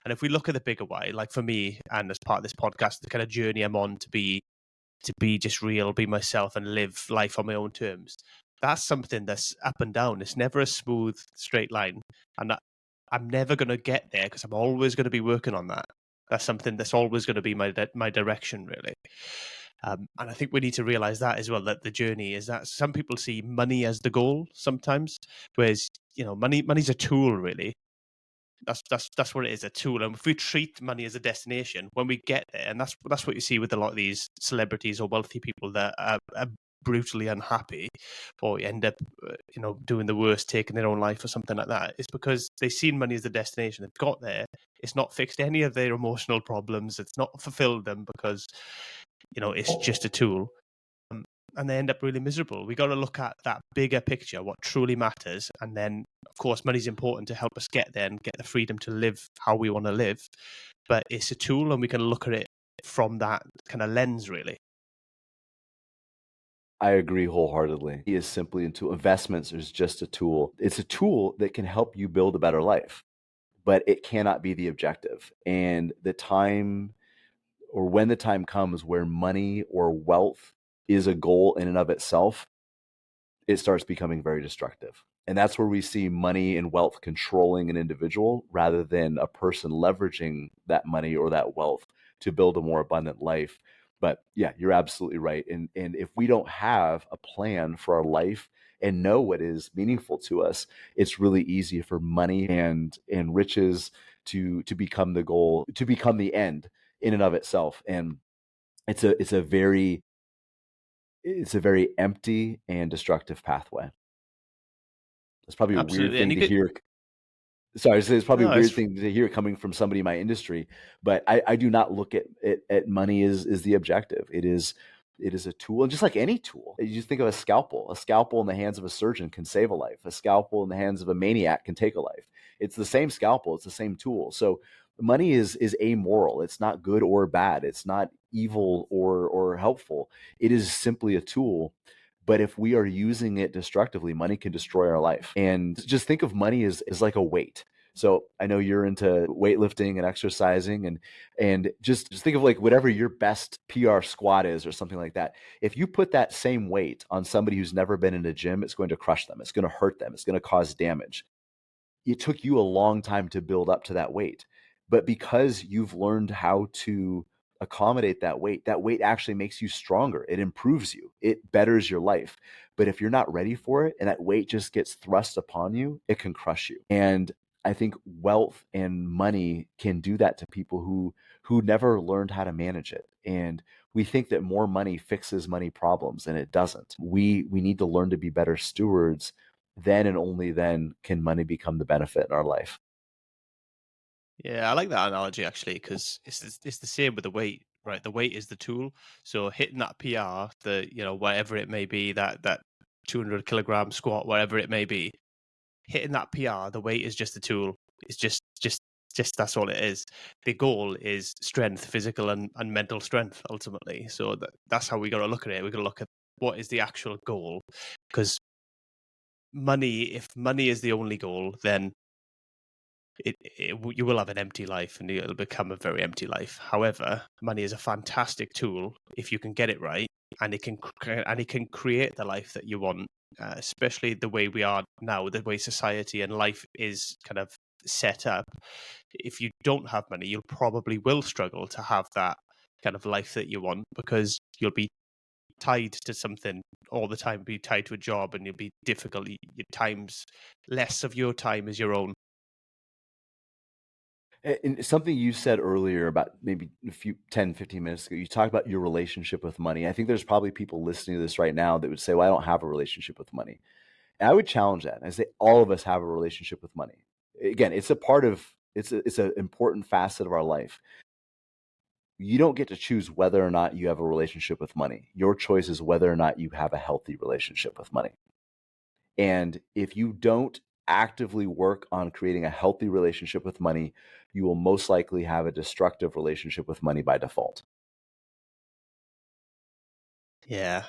And if we look at the bigger why, like for me, and as part of this podcast, the kind of journey I'm on to be just real, be myself, and live life on my own terms. That's something that's up and down. It's never a smooth, straight line. And I'm never going to get there because I'm always going to be working on that. That's something that's always going to be my direction, really. And I think we need to realize that as well, that the journey is that some people see money as the goal sometimes, whereas, money's a tool, really. That's what it is, a tool. And if we treat money as a destination, when we get there, and that's what you see with a lot of these celebrities or wealthy people that are brutally unhappy, or end up, doing the worst, taking their own life or something like that. It's because they've seen money as the destination. They've got there. It's not fixed any of their emotional problems. It's not fulfilled them because it's just a tool. Um, and they end up really miserable. We got to look at that bigger picture, what truly matters, and then, of course, money's important to help us get there and get the freedom to live how we want to live. But it's a tool, and we can look at it from that kind of lens, really. I agree wholeheartedly. He is simply into investments is just a tool. It's a tool that can help you build a better life, but it cannot be the objective. And the time or when the time comes where money or wealth is a goal in and of itself, it starts becoming very destructive. And that's where we see money and wealth controlling an individual rather than a person leveraging that money or that wealth to build a more abundant life. But yeah, you're absolutely right. And if we don't have a plan for our life and know what is meaningful to us, it's really easy for money and riches to become the goal, to become the end in and of itself. And it's a very empty and destructive pathway. It's probably a weird Absolutely. And thing you to could, hear. Sorry, it's probably a no, weird it's thing to hear coming from somebody in my industry, but I do not look at money as the objective. It is a tool, and just like any tool, you just think of a scalpel. A scalpel in the hands of a surgeon can save a life. A scalpel in the hands of a maniac can take a life. It's the same scalpel. It's the same tool. So money is amoral. It's not good or bad. It's not evil or helpful. It is simply a tool. But if we are using it destructively, money can destroy our life. And just think of money as like a weight. So I know you're into weightlifting and exercising, and just think of like whatever your best PR squat is or something like that. If you put that same weight on somebody who's never been in a gym, it's going to crush them. It's going to hurt them. It's going to cause damage. It took you a long time to build up to that weight. But because you've learned how to accommodate that weight actually makes you stronger. It improves you, it betters your life. But if you're not ready for it and that weight just gets thrust upon you, it can crush you. And I think wealth and money can do that to people who never learned how to manage it. And we think that more money fixes money problems, and it doesn't. We need to learn to be better stewards. Then and only then can money become the benefit in our life. Yeah, I like that analogy actually, because it's the same with the weight, right? The weight is the tool. So hitting that PR, whatever it may be, that 200 kilogram squat, whatever it may be, hitting that PR, the weight is just a tool. It's just Just that's all it is. The goal is strength, physical and mental strength, ultimately. So that's how we got to look at it. We got to look at what is the actual goal, because if money is the only goal, then you will have an empty life, and it'll become a very empty life. However, money is a fantastic tool if you can get it right, and it can create the life that you want. Especially the way we are now, the way society and life is kind of set up. If you don't have money, you'll probably will struggle to have that kind of life that you want, because you'll be tied to something all the time, be tied to a job, and you'll be difficult. Your times, less of your time is your own. And something you said earlier about maybe a few 10, 15 minutes ago, you talked about your relationship with money. I think there's probably people listening to this right now that would say, well, I don't have a relationship with money. And I would challenge that. I say all of us have a relationship with money. Again, it's a part of it's an important facet of our life. You don't get to choose whether or not you have a relationship with money. Your choice is whether or not you have a healthy relationship with money. And if you don't actively work on creating a healthy relationship with money, you will most likely have a destructive relationship with money by default. Yeah.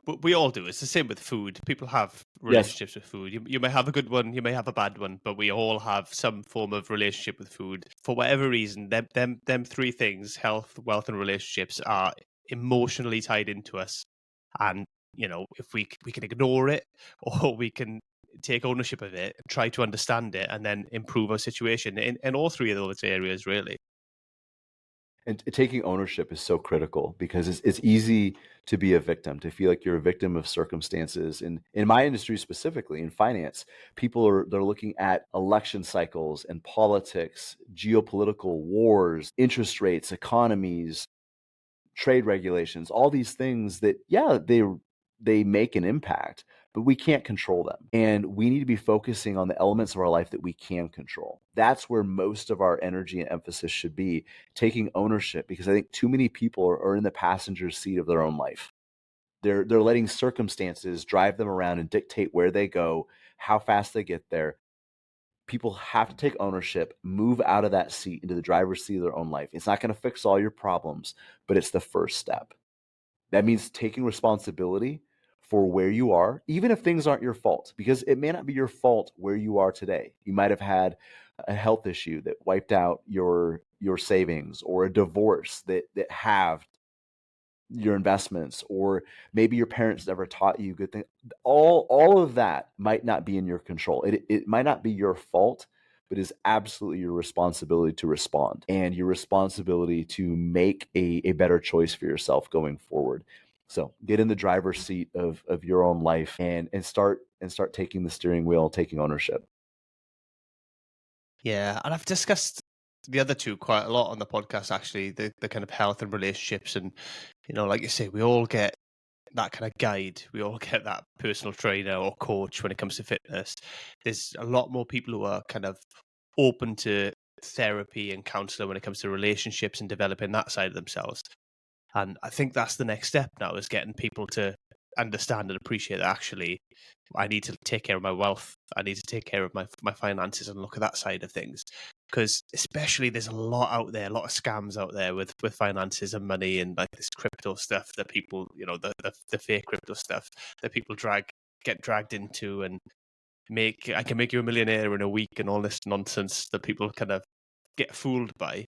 But we all do. It's the same with food. People have Yes. relationships with food. You may have a good one, you may have a bad one, but we all have some form of relationship with food. For whatever reason, them three things, health, wealth, and relationships, are emotionally tied into us. And if we can ignore it, or we can take ownership of it, try to understand it, and then improve our situation in all three of those areas, really. And taking ownership is so critical because it's easy to be a victim, to feel like you're a victim of circumstances. And in my industry specifically, in finance, they're looking at election cycles and politics, geopolitical wars, interest rates, economies, trade regulations, all these things that, yeah, they make an impact, but we can't control them. And we need to be focusing on the elements of our life that we can control. That's where most of our energy and emphasis should be, taking ownership, because I think too many people are in the passenger seat of their own life. They're letting circumstances drive them around and dictate where they go, how fast they get there. People have to take ownership, move out of that seat into the driver's seat of their own life. It's not going to fix all your problems, but it's the first step. That means taking responsibility for where you are, even if things aren't your fault, because it may not be your fault where you are today. You might have had a health issue that wiped out your savings, or a divorce that halved your investments, or maybe your parents never taught you good things. All of that might not be in your control. It might not be your fault, but is absolutely your responsibility to respond, and your responsibility to make a better choice for yourself going forward. So get in the driver's seat of your own life, and start taking the steering wheel, taking ownership. Yeah, and I've discussed the other two quite a lot on the podcast, actually, the kind of health and relationships. And like you say, we all get that kind of guide. We all get that personal trainer or coach when it comes to fitness. There's a lot more people who are kind of open to therapy and counselor when it comes to relationships and developing that side of themselves. And I think that's the next step now, is getting people to understand and appreciate that actually I need to take care of my wealth. I need to take care of my finances and look at that side of things. Because especially there's a lot out there, a lot of scams out there with finances and money, and like this crypto stuff that people, the fake crypto stuff that people get dragged into, and I can make you a millionaire in a week, and all this nonsense that people kind of get fooled by.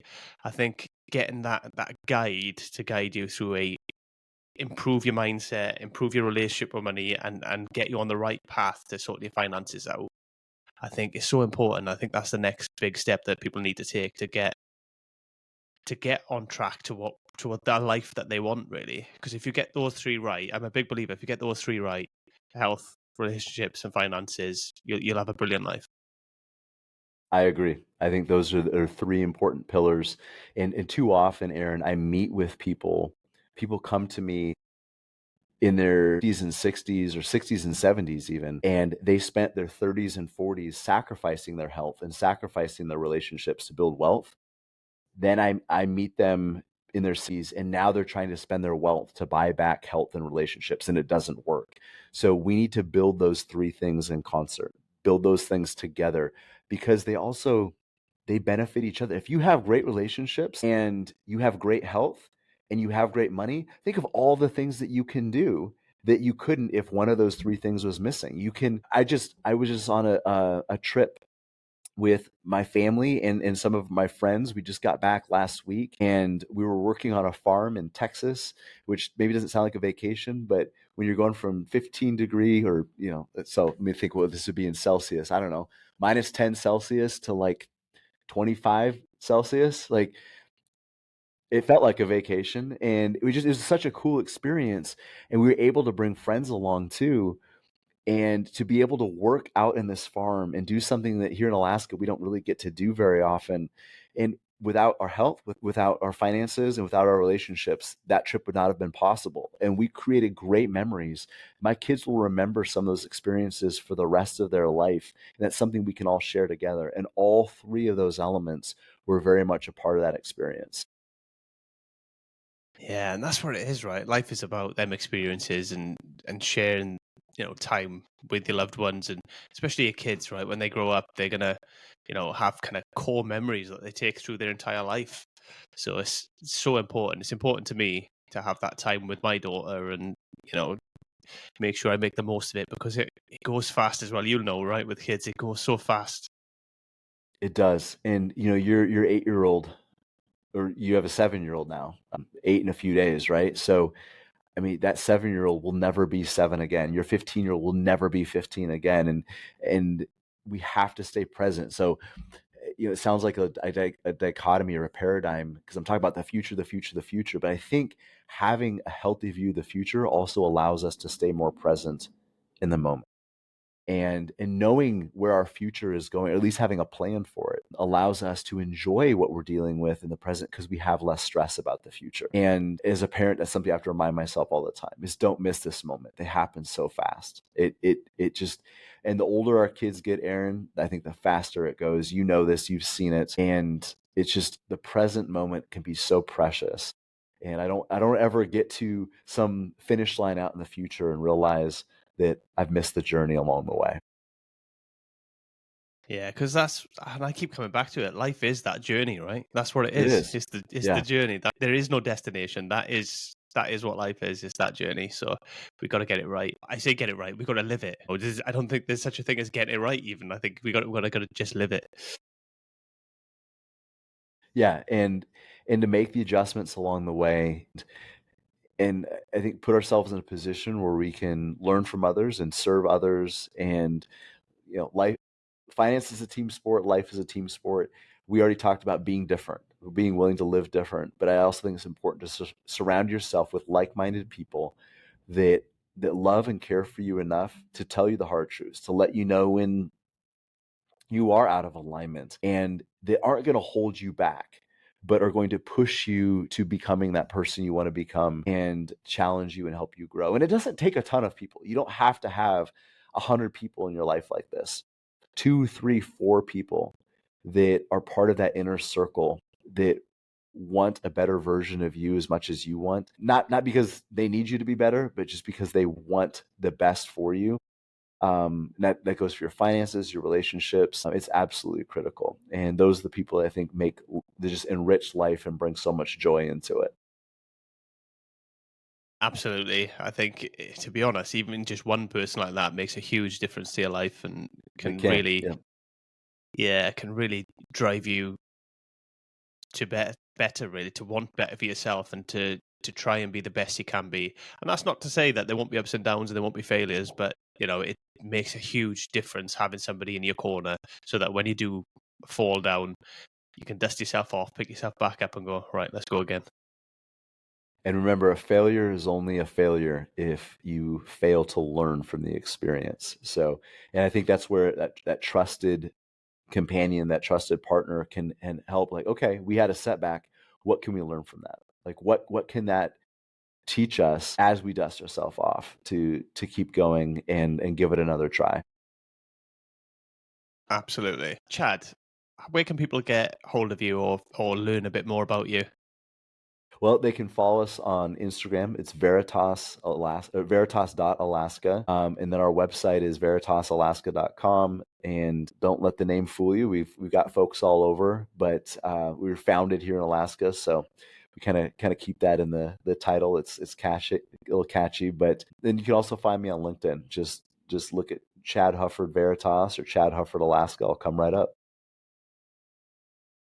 I think getting that guide to guide you through improve your mindset, improve your relationship with money, and get you on the right path to sort your finances out, I think is so important. I think that's the next big step that people need to take to get on track to the life that they want, really. Because if you get those three right, I'm a big believer. If you get those three right, health, relationships, and finances, you'll have a brilliant life. I agree. I think those are three important pillars. And too often, Aaron, I meet with people come to me in their 50s and 60s, or 60s and 70s even, and they spent their 30s and 40s sacrificing their health and sacrificing their relationships to build wealth. Then I meet them in their 60s, and now they're trying to spend their wealth to buy back health and relationships, and it doesn't work. So we need to build those three things in concert, build those things together, because they also they benefit each other. If you have great relationships and you have great health and you have great money, think of all the things that you can do that you couldn't if one of those three things was missing. I was just on a trip with my family and some of my friends. We just got back last week and we were working on a farm in Texas, which maybe doesn't sound like a vacation, but when you're going from 15-degree or, so let me think what this would be in Celsius. I don't know, -10 Celsius to like 25 Celsius. Like it felt like a vacation and it was such a cool experience. And we were able to bring friends along too, and to be able to work out in this farm and do something that here in Alaska we don't really get to do very often. And without our health, without our finances, and without our relationships, that trip would not have been possible. And we created great memories. My kids will remember some of those experiences for the rest of their life. And that's something we can all share together. And all three of those elements were very much a part of that experience. Yeah, and that's what it is, right? Life is about them experiences and sharing, time with your loved ones, and especially your kids, right? When they grow up, they're gonna, have kind of core memories that they take through their entire life. So it's so important. It's important to me to have that time with my daughter, and make sure I make the most of it, because it goes fast as well. You'll know, right? With kids, it goes so fast. It does. And your 8-year-old, or you have a 7-year-old now, 8 in a few days, right? So I mean, that 7-year-old will never be 7 again. Your 15-year-old will never be 15 again. And we have to stay present. So, it sounds like a dichotomy or a paradigm, because I'm talking about the future, the future, the future. But I think having a healthy view of the future also allows us to stay more present in the moment. And knowing where our future is going, or at least having a plan for it, allows us to enjoy what we're dealing with in the present, because we have less stress about the future. And as a parent, that's something I have to remind myself all the time, is don't miss this moment. They happen so fast. It just, and the older our kids get, Aaron, I think the faster it goes. You know this, you've seen it. And it's just, the present moment can be so precious. And I don't ever get to some finish line out in the future and realize that I've missed the journey along the way. Yeah, because and I keep coming back to it. Life is that journey, right? That's what it It is. is. It's the Yeah. journey. That there is no destination. That is what life is. It's that journey. So we got to get it right. I say get it right. We got to live it. I don't think there's such a thing as getting it right. Even I think we got to just live it. Yeah. And to make the adjustments along the way, and I think put ourselves in a position where we can learn from others and serve others. And life, finance is a team sport, life is a team sport. We already talked about being different, being willing to live different, but I also think it's important to surround yourself with like-minded people that love and care for you enough to tell you the hard truths, to let you know when you are out of alignment, and they aren't going to hold you back, but are going to push you to becoming that person you want to become, and challenge you and help you grow. And it doesn't take a ton of people. You don't have to have 100 people in your life like this. Two, three, four people that are part of that inner circle, that want a better version of you as much as you want, not because they need you to be better, but just because they want the best for you. That goes for your finances, your relationships. It's absolutely critical. And those are the people that I think they just enrich life and bring so much joy into it. Absolutely. I think, to be honest, even just one person like that makes a huge difference to your life, and It can can. really, Yeah. yeah, can really drive you to better, really, to want better for yourself, and to try and be the best you can be. And that's not to say that there won't be ups and downs and there won't be failures, but it makes a huge difference having somebody in your corner, so that when you do fall down, you can dust yourself off, pick yourself back up, and go, right, let's go again. And remember, a failure is only a failure if you fail to learn from the experience. So, and I think that's where that trusted companion, that trusted partner can help. Like, okay, we had a setback. What can we learn from that? Like, what can that teach us as we dust ourselves off to keep going and give it another try? Absolutely. Chad, where can people get hold of you, or learn a bit more about you? Well, they can follow us on Instagram. It's Veritas Alaska, Veritas.Alaska. And then our website is veritasalaska.com. and don't let the name fool you. We've got folks all over, but we were founded here in Alaska, so we kind of keep that in the title. It's catchy, a little catchy. But then you can also find me on LinkedIn. Just look at Chad Hufford Veritas or Chad Hufford Alaska. I'll come right up.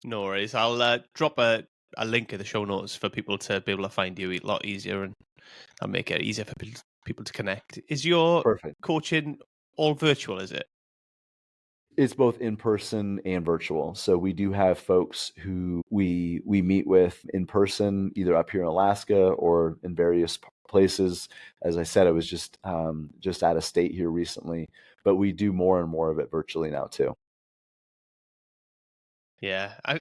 No worries. I'll drop a link in the show notes for people to be able to find you a lot easier, and I'll make it easier for people to connect. Is your Perfect. coaching all virtual, is it? It's both in person and virtual. So we do have folks who we meet with in person, either up here in Alaska or in various places. As I said, I was just out of state here recently, but we do more and more of it virtually now too. Yeah, I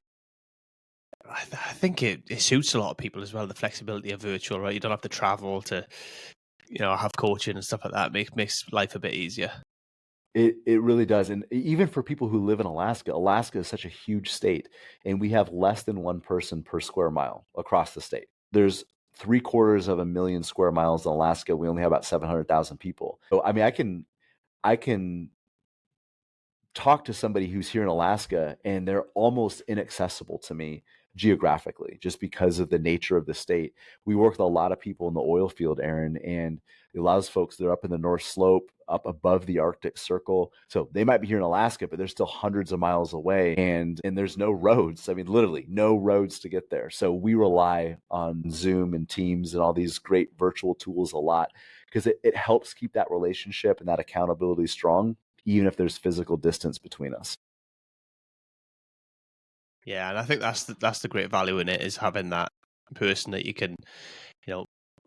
think it suits a lot of people as well. The flexibility of virtual, right? You don't have to travel to, have coaching and stuff like that. Makes life a bit easier. It really does. And even for people who live in Alaska, Alaska is such a huge state, and we have less than one person per square mile across the state. There's 750,000 square miles in Alaska. We only have about 700,000 people. So I mean, I can talk to somebody who's here in Alaska and they're almost inaccessible to me geographically just because of the nature of the state. We work with a lot of people in the oil field, Aaron, and a lot of folks that are up in the North Slope, up above the Arctic Circle. So they might be here in Alaska, but they're still hundreds of miles away, and there's no roads. I mean, literally no roads to get there. So we rely on Zoom and Teams and all these great virtual tools a lot because it helps keep that relationship and that accountability strong even if there's physical distance between us. Yeah, and I think that's the great value in it, is having that person that you can,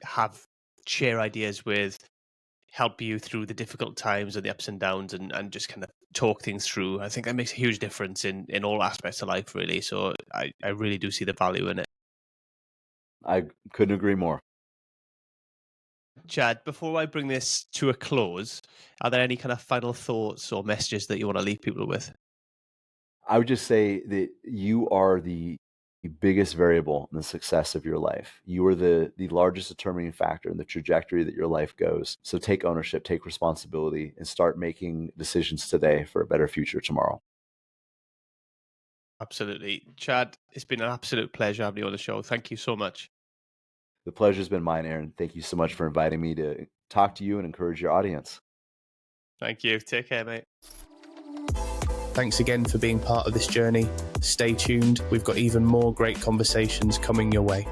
have share ideas with, help you through the difficult times and the ups and downs, and just kind of talk things through. I think that makes a huge difference in all aspects of life, really. So I really do see the value in it. I couldn't agree more. Chad, before I bring this to a close, are there any kind of final thoughts or messages that you want to leave people with? I would just say that you are the biggest variable in the success of your life. You are the largest determining factor in the trajectory that your life goes. So take ownership, take responsibility, and start making decisions today for a better future tomorrow. Absolutely. Chad, it's been an absolute pleasure having you on the show. Thank you so much. The pleasure's been mine, Aaron. Thank you so much for inviting me to talk to you and encourage your audience. Thank you. Take care, mate. Thanks again for being part of this journey. Stay tuned. We've got even more great conversations coming your way.